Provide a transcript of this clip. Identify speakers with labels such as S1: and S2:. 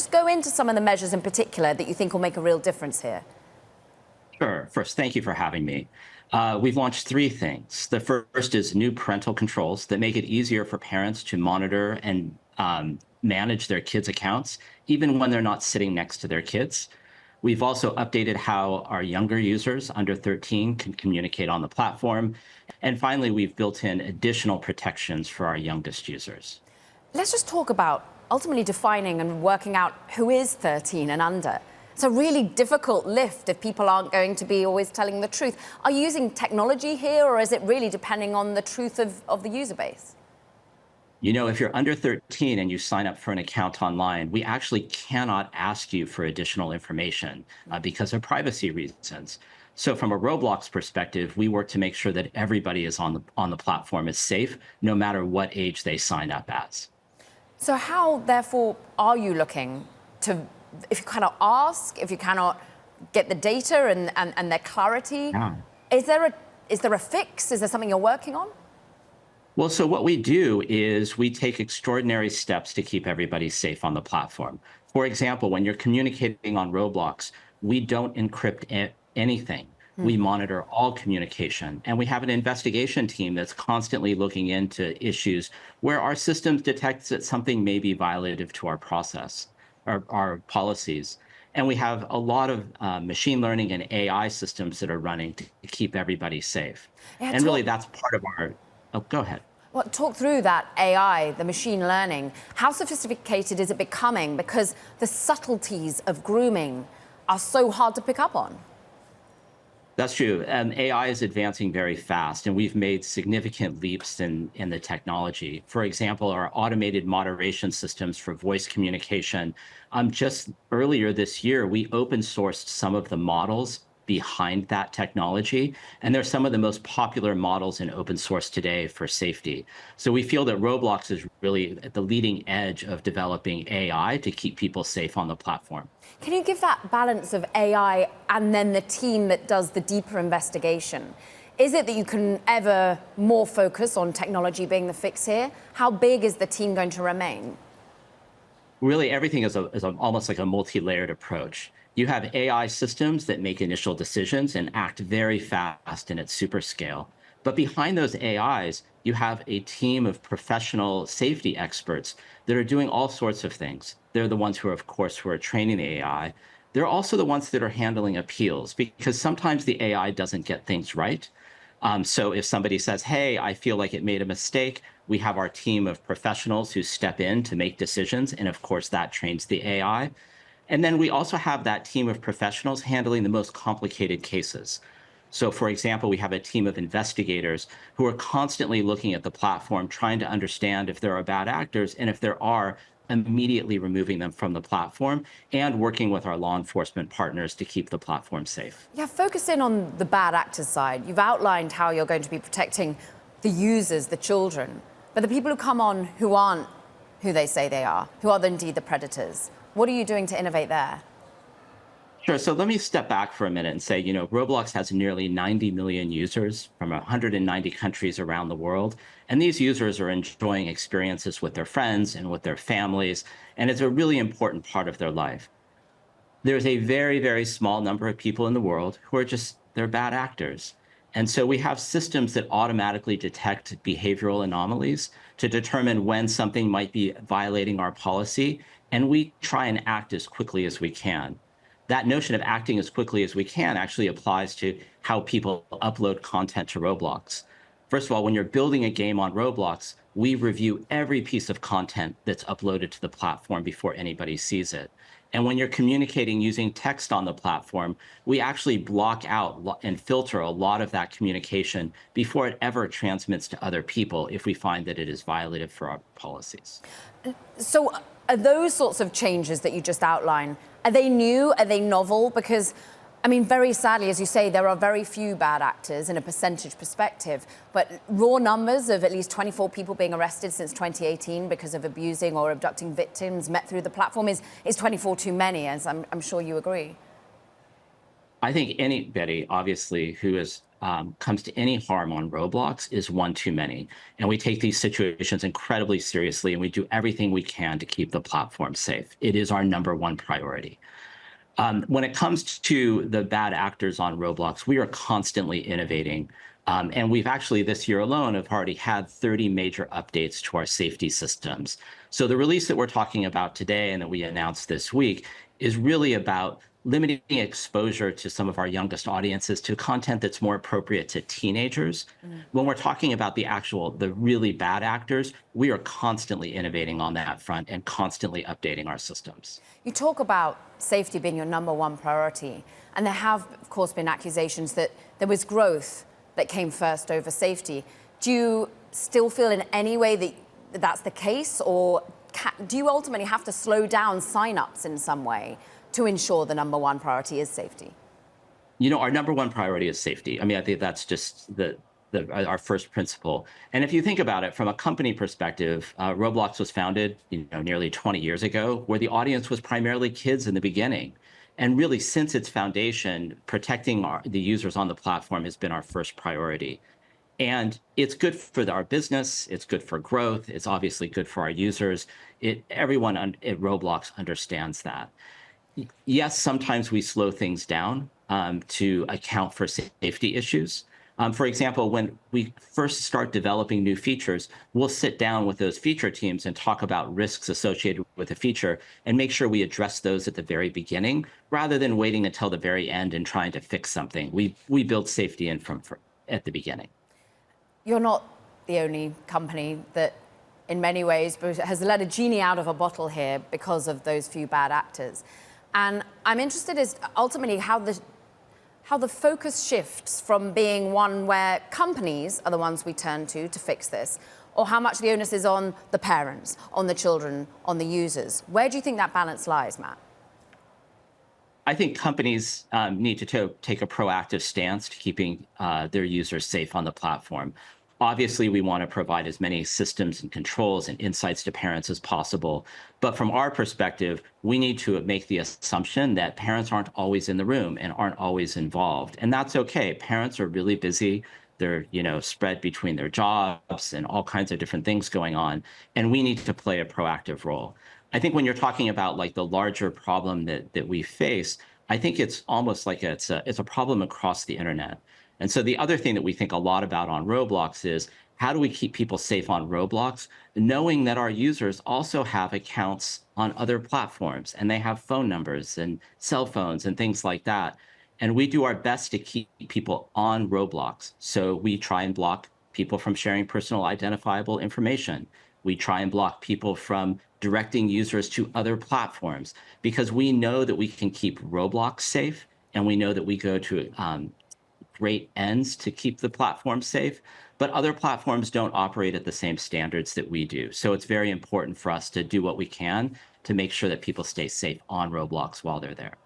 S1: just go into some of the measures in particular that you think will make a real difference here.
S2: Sure. First, thank you for having me. We've launched three things. The first is new parental controls that make it easier for parents to monitor and manage their kids' accounts, even when they're not sitting next to their kids. We've also updated how our younger users under 13 can communicate on the platform. And finally, we've built in additional protections for our youngest users.
S1: Let's just talk about ultimately defining and working out who is 13 and under. It's a really difficult lift if people aren't going to be always telling the truth. Are you using technology here, or is it really depending on the truth of the user base?
S2: You know, if you're under 13 and you sign up for an account online, we actually cannot ask you for additional information because of privacy reasons. So from a Roblox perspective, we work to make sure that everybody is on the platform is safe, no matter what age they sign up as.
S1: So how, therefore, are you looking to, if you cannot ask, if you cannot get the data and their clarity,
S2: Yeah.
S1: is there a fix? Is there something you're working on?
S2: Well, so what we do is we take extraordinary steps to keep everybody safe on the platform. For example, when you're communicating on Roblox, we don't encrypt anything. We monitor all communication, and we have an investigation team that's constantly looking into issues where our systems detect that something may be violative to our process, our policies. And we have a lot of machine learning and AI systems that are running to keep everybody safe.
S1: Yeah,
S2: and really, that's part of our, oh, go ahead.
S1: Well, talk through that AI, the machine learning. How sophisticated is it becoming? Because the subtleties of grooming are so hard to pick up on.
S2: That's true. AI is advancing very fast, and we've made significant leaps in the technology. For example, our automated moderation systems for voice communication. Just earlier this year, we open sourced some of the models behind that technology, and they're some of the most popular models in open source today for safety. So we feel that Roblox is really at the leading edge of developing AI to keep people safe on the platform.
S1: Can you give that balance of AI and then the team that does the deeper investigation? Is it that you can ever more focus on technology being the fix here? How big is the team going to remain?
S2: Really, everything is almost like a multi-layered approach. You have AI systems that make initial decisions and act very fast and at super scale. But behind those AIs, you have a team of professional safety experts that are doing all sorts of things. They're the ones who are, of course, who are training the AI. They're also the ones that are handling appeals, because sometimes the AI doesn't get things right. So if somebody says, hey, I feel like it made a mistake, we have our team of professionals who step in to make decisions. And of course, that trains the AI. And then we also have that team of professionals handling the most complicated cases. So for example, we have a team of investigators who are constantly looking at the platform, trying to understand if there are bad actors, and if there are, immediately removing them from the platform, and working with our law enforcement partners to keep the platform safe.
S1: Yeah, focus in on the bad actors side. You've outlined how you're going to be protecting the users, the children, but the people who come on who aren't who they say they are, who are indeed the predators. What are you doing to innovate there?
S2: Sure. So let me step back for a minute and say, you know, Roblox has nearly 90 million users from 190 countries around the world. And these users are enjoying experiences with their friends and with their families. And it's a really important part of their life. There's a very, very small number of people in the world who are they're bad actors. And so we have systems that automatically detect behavioral anomalies to determine when something might be violating our policy. And we try and act as quickly as we can. That notion of acting as quickly as we can actually applies to how people upload content to Roblox. First of all, when you're building a game on Roblox, we review every piece of content that's uploaded to the platform before anybody sees it. And when you're communicating using text on the platform, we actually block out and filter a lot of that communication before it ever transmits to other people if we find that it is violative for our policies.
S1: So are those sorts of changes that you just outlined, are they new? Are they novel? Because, I mean, very sadly, as you say, there are very few bad actors in a percentage perspective, but raw numbers of at least 24 people being arrested since 2018 because of abusing or abducting victims met through the platform is 24 too many, as I'm sure you agree.
S2: I think anybody, obviously, who is comes to any harm on Roblox is one too many. And we take these situations incredibly seriously, and we do everything we can to keep the platform safe. It is our number one priority. When it comes to the bad actors on Roblox, we are constantly innovating. And we've actually, this year alone, have already had 30 major updates to our safety systems. So the release that we're talking about today and that we announced this week is really about limiting exposure to some of our youngest audiences to content that's more appropriate to teenagers. When we're talking about the really bad actors, we are constantly innovating on that front and constantly updating our systems.
S1: You talk about safety being your number one priority, and there have, of course, been accusations that there was growth that came first over safety. Do you still feel in any way that that's the case, or do you ultimately have to slow down signups in some way to ensure the number one priority is safety?
S2: Our number one priority is safety. I mean, I think that's just our first principle. And if you think about it from a company perspective, Roblox was founded, nearly 20 years ago, where the audience was primarily kids in the beginning. And really, since its foundation, protecting the users on the platform has been our first priority. And it's good for our business. It's good for growth. It's obviously good for our users. Everyone at Roblox understands that. Yes, sometimes we slow things down to account for safety issues. For example, when we first start developing new features, we'll sit down with those feature teams and talk about risks associated with a feature and make sure we address those at the very beginning rather than waiting until the very end and trying to fix something. We build safety in at the beginning.
S1: You're not the only company that, in many ways, has let a genie out of a bottle here because of those few bad actors. And I'm interested as ultimately how the focus shifts from being one where companies are the ones we turn to fix this, or how much the onus is on the parents, on the children, on the users. Where do you think that balance lies, Matt?
S2: I think companies need to take a proactive stance to keeping their users safe on the platform. Obviously, we want to provide as many systems and controls and insights to parents as possible. But from our perspective, we need to make the assumption that parents aren't always in the room and aren't always involved. And that's okay. Parents are really busy. They're, spread between their jobs and all kinds of different things going on. And we need to play a proactive role. I think when you're talking about like the larger problem that we face, I think it's almost like it's a problem across the internet. And so the other thing that we think a lot about on Roblox is how do we keep people safe on Roblox, knowing that our users also have accounts on other platforms and they have phone numbers and cell phones and things like that. And we do our best to keep people on Roblox. So we try and block people from sharing personal identifiable information. We try and block people from directing users to other platforms because we know that we can keep Roblox safe, and we know that we go to great ends to keep the platform safe, but other platforms don't operate at the same standards that we do. So it's very important for us to do what we can to make sure that people stay safe on Roblox while they're there.